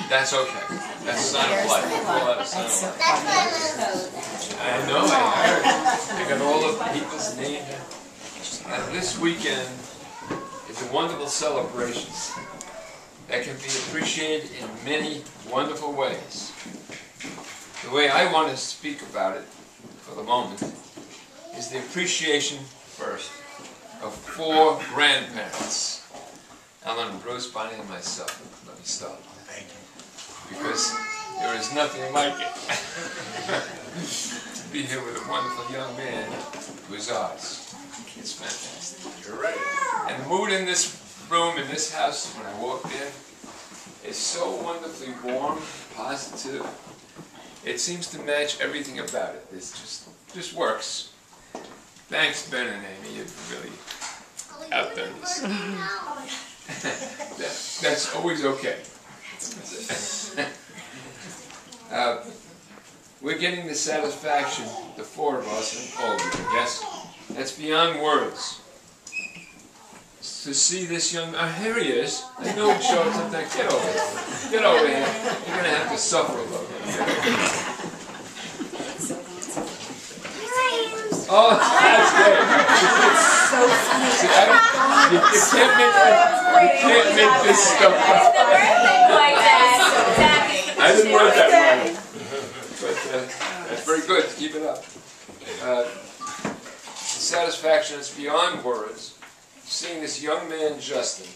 That's okay. That's a sign of life. We call that a sign of life. That's my I know, I heard. I got all of people's names. And this weekend is a wonderful celebration that can be appreciated in many wonderful ways. The way I want to speak about it for the moment is the appreciation first of 4 grandparents, Ellen, Bruce, Bonnie, and myself. Let me start. Thank you. Because there is nothing like it to be here with a wonderful young man who is ours. It's fantastic. You're right. And the mood in this room, in this house, when I walked in, is so wonderfully warm, positive. It seems to match everything about it. It just works. Thanks, Ben and Amy. You've really outdone this. That's always okay. We're getting the satisfaction, the 4 of us, and all of you, yes? That's beyond words. To see this young, here he is. I know he showed up there. Get over here. Get over here. You're going to have to suffer a little bit. Oh, that's great. So funny. See, you can't make this stuff up. I didn't write that right. But that's very good. Keep it up. Satisfaction is beyond words. Seeing this young man, Justin,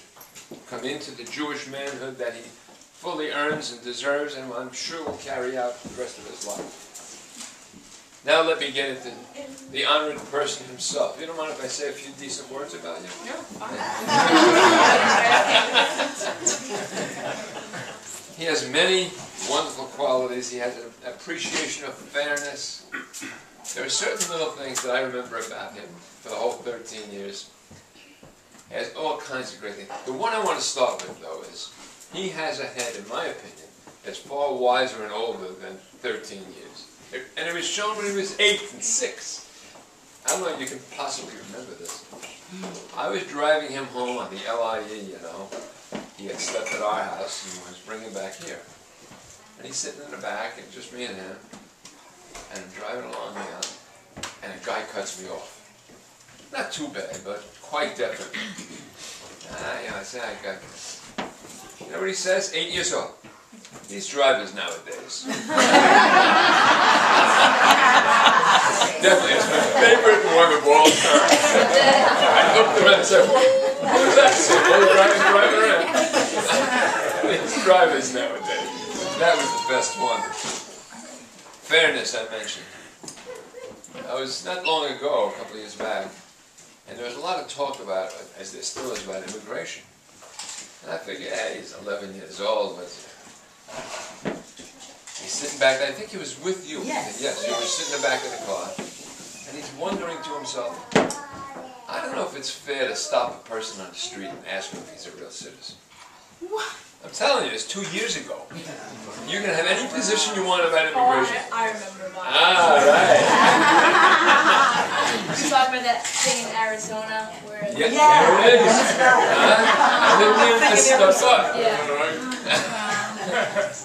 come into the Jewish manhood that he fully earns and deserves, and I'm sure will carry out the rest of his life. Now let me get into the honored person himself. You don't mind if I say a few decent words about you? No, fine. He has many wonderful qualities. He has an appreciation of fairness. There are certain little things that I remember about him for the whole 13 years. He has all kinds of great things. The one I want to start with, though, is he has a head, in my opinion, that's far wiser and older than 13 years. And it was shown when he was 8 and 6. I don't know if you can possibly remember this. I was driving him home on the LIE, you know. He had slept at our house and was bringing him back here. And he's sitting in the back, and just me and him. And I'm driving along the aisle, and a guy cuts me off. Not too bad, but quite definitely. I say, I got this. You know what he says? 8 years old. These drivers nowadays. Definitely, it's my favorite one of all time. I looked around and said, what was that? Driving around. These drivers nowadays. That was the best one. Fairness, I mentioned. I was not long ago, a couple of years back, and there was a lot of talk about, as there still is, about immigration. And I figured, hey, he's 11 years old. He's sitting back there. I think he was with you. Yes. Yes, he was sitting in the back of the car. And he's wondering to himself, I don't know if it's fair to stop a person on the street and ask him if he's a real citizen. What? I'm telling you, it's 2 years ago. You can have any position you want about immigration. Oh, I remember that. Ah, right. You talking about that thing in Arizona where... Yeah, there it is. I didn't even just stuff up. Yeah.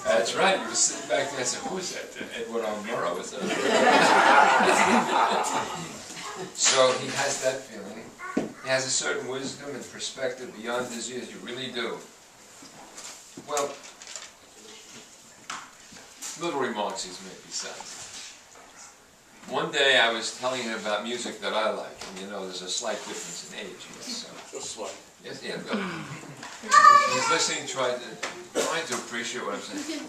That's right. He was sitting back there and said, who is that? Edward R. Murrow, is that? So he has that feeling. He has a certain wisdom and perspective beyond his years. You really do. Well, little remarks he's made besides. One day I was telling him about music that I like, and you know there's a slight difference in age. Yes, so. Just slight. Yes, yeah, really. He's listening, trying to appreciate what I'm saying.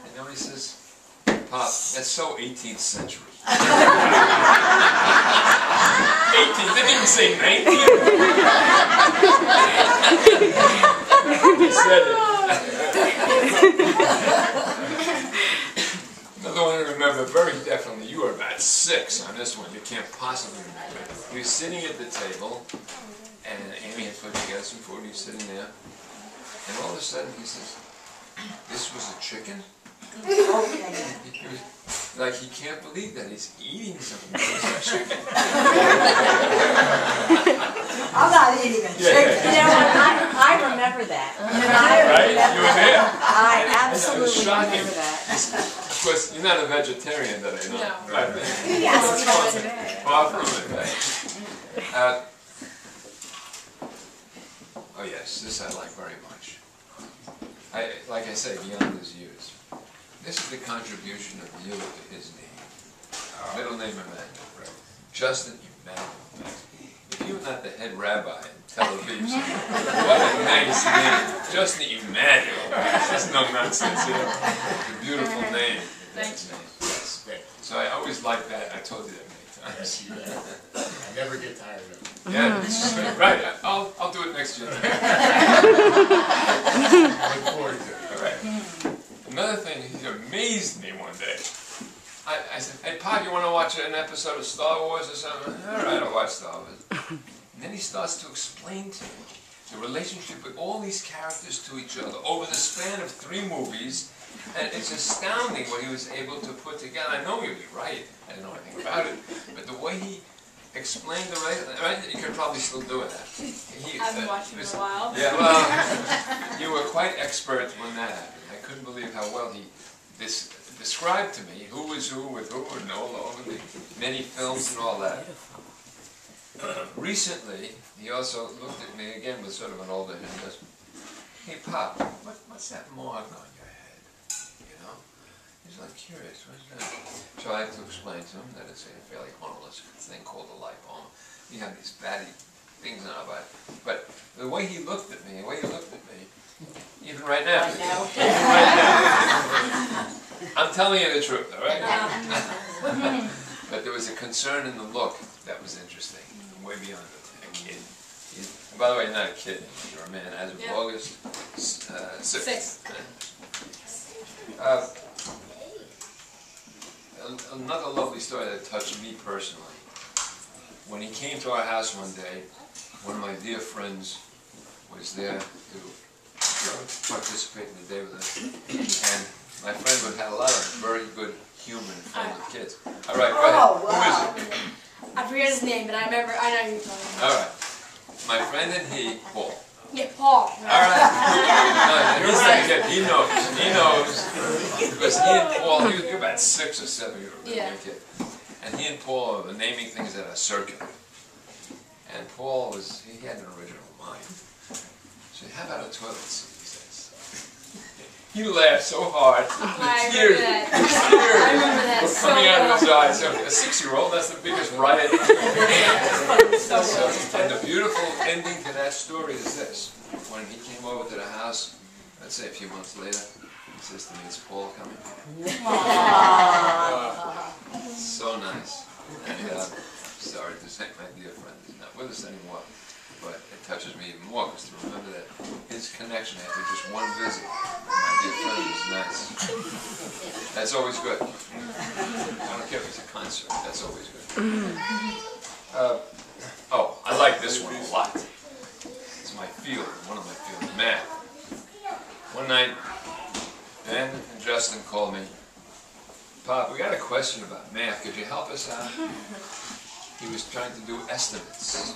And then he says, Pop, that's so 18th century. 18th, didn't even say 19th. He said it. Another one I remember very definitely, you were about 6 on this one, you can't possibly remember it. He was sitting at the table, and Amy had put together some food, and he was sitting there, and all of a sudden he says, this was a chicken? He was, like, he can't believe that he's eating something that was a chicken. I'm not eating a chicken. Yeah. You know what? I remember that. Right? You were there? I absolutely absolutely shocking. remember that. Of course, you're not a vegetarian, that I know. No. Right. Yes. Far from it, right? Oh yes, this I like very much. Like I say, beyond his years. This is the contribution of you to his name. Middle name Emmanuel. Right. Justin Emmanuel. If you're not the head rabbi in Tel Aviv, what a nice name. Justin Emmanuel. That's no nonsense here. It's a beautiful name. Thanks. Yes. So I always like that. I told you that many times. I never get tired of it. Yeah, it's right. I'll do it next year. Look forward to it. All right. Another thing, he amazed me one day. I said, "Hey, Pop, you want to watch an episode of Star Wars or something?" "All right, I'll watch Star Wars." And then he starts to explain to me the relationship with all these characters to each other over the span of 3 movies, and it's astounding what he was able to put together. I know he was right. I didn't know anything about it, but the way he explained the right, you can probably still do it. I've been watching for a while. Yeah, well, you were quite expert when that happened. I couldn't believe how well he described to me who was who with who and all over the many films and all that. Recently, he also looked at me again with sort of an older head and goes, "Hey, Pop, what's that mark on your head? You know?" He's like, "Curious, what's that?" So I had to explain to him that it's a fairly harmless thing called a lipoma. We have these fatty things on our body. But the way he looked at me, even right now, even right now, I'm telling you the truth, all right? But there was a concern in the look that was interesting, way beyond a kid. By the way, you're not a kid, you're a man, as of August 6th. Another lovely story that touched me personally. When he came to our house one day, one of my dear friends was there to participate in the day with us. And my friend had a lot of very good humor in front of kids. All right, go ahead. Wow. I forget his name, but I know who you're talking about. All right. My friend and he, Paul. Yeah, Paul. All right. No, he's not a kid. He knows. He knows. Because he and Paul, he was about 6 or 7 years old. Yeah. Kid. And he and Paul were naming things that are circular. And Paul he had an original mind. So how about a toilet seat, he says. He laughed so hard. I Tears remember that were so coming out of his well. eyes. So a 6-year-old, that's the biggest riot. And the beautiful ending to that story is this. When he came over to the house, let's say a few months later, he says to me, "Is Paul coming?" So nice. And sorry to say, my dear friend is not with us anymore, but it touches me even more because to remember that his connection after just one visit with my dear friend is nice. That's always good. I don't care if it's a concert, that's always good. Oh, I like this one a lot. It's my field, one of my fields, math. One night, Ben and Justin called me, "Pop, we got a question about math. Could you help us out?" He was trying to do estimates.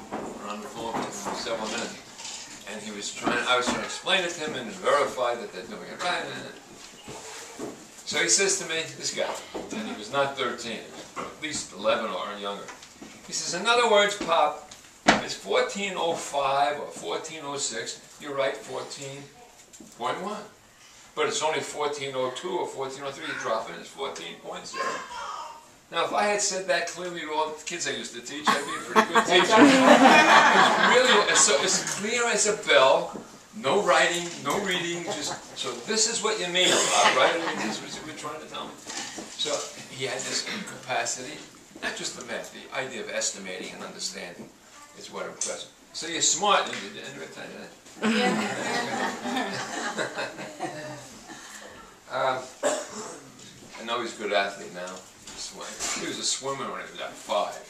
We're on the phone for several minutes. And I was trying to explain it to him and verify that they're doing it right. So he says to me, this guy, and he was not 13, he was at least 11 or younger. He says, "In other words, Pop, it's 1405 or 1406. You're right, 14.1. But it's only 1402 or 1403. You drop it, it's 14.0. Now, if I had said that clearly to all the kids I used to teach, I'd be a pretty good teacher. It's really as clear as a bell. No writing, no reading. Just so this is what you mean, Bob, right? I mean, this is what you were trying to tell me. So he had this capacity, not just the math, the idea of estimating and understanding is what impressed me. So you're smart, and you didn't tell you that. I know he's a good athlete now. He was a swimmer when he was like 5,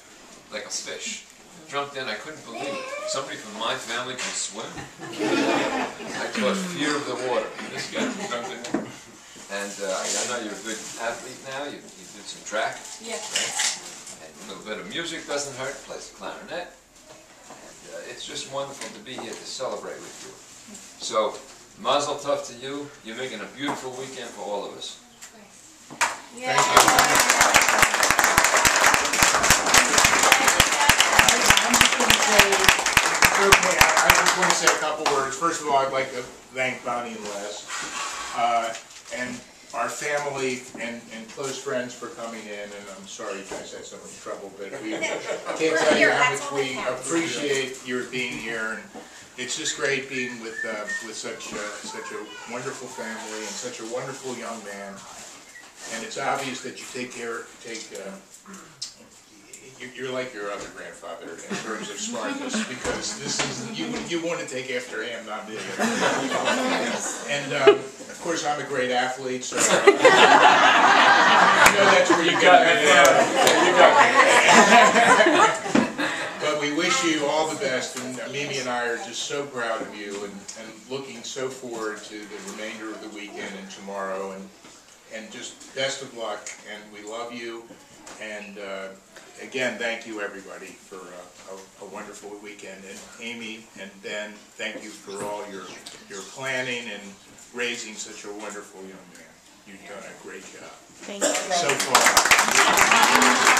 like a fish. Jumped in, I couldn't believe it. Somebody from my family can swim. I caught fear of the water. This guy jumped in. And I know you're a good athlete now. You did some track. Yeah. Right? And a little bit of music doesn't hurt. Plays the clarinet. And it's just wonderful to be here to celebrate with you. So Mazel tov to you. You're making a beautiful weekend for all of us. Thank you. I just want to say a couple words. First of all, I'd like to thank Bonnie and Les, and our family and close friends for coming in, and I'm sorry you guys had so much trouble, but we can't tell you how much we appreciate your being here, and it's just great being with such a wonderful family and such a wonderful young man, and it's obvious that you you're like your other grandfather in terms of smartness, because this is you want to take after him, not me. And of course, I'm a great athlete, so I know that's where you got me. You got me. But we wish you all the best, and Mimi and I are just so proud of you, and looking so forward to the remainder of the weekend and tomorrow, and just best of luck, and we love you, and again, thank you everybody for a wonderful weekend, and Amy and Ben, thank you for all your planning and raising such a wonderful young man. You've done a great job. Thank you. So far.